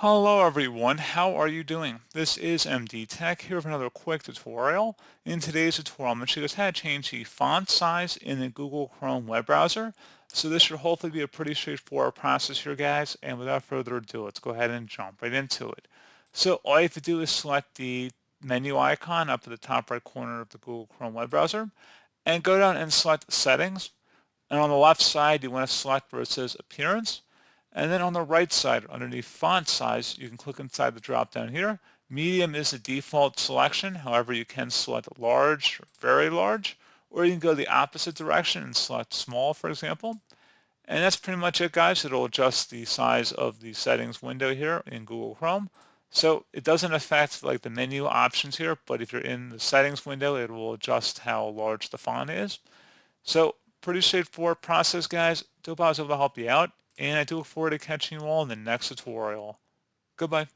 Hello everyone, how are you doing? This is MD Tech here with another quick tutorial. In today's tutorial, I'm going to show you guys how to change the font size in the Google Chrome web browser. So this should hopefully be a pretty straightforward process here, guys. And without further ado, let's go ahead and jump right into it. So all you have to do is select the menu icon up at the top right corner of the Google Chrome web browser and go down and select Settings. And on the left side, you want to select where it says Appearance. And then on the right side, underneath font size, you can click inside the drop down here. Medium is the default selection. However, you can select large or very large, or you can go the opposite direction and select small, for example. And that's pretty much it, guys. It'll adjust the size of the settings window here in Google Chrome. So it doesn't affect like the menu options here, but if you're in the settings window, it will adjust how large the font is. So pretty straightforward process, guys. Do hope I was able to help you out, and I do look forward to catching you all in the next tutorial. Goodbye.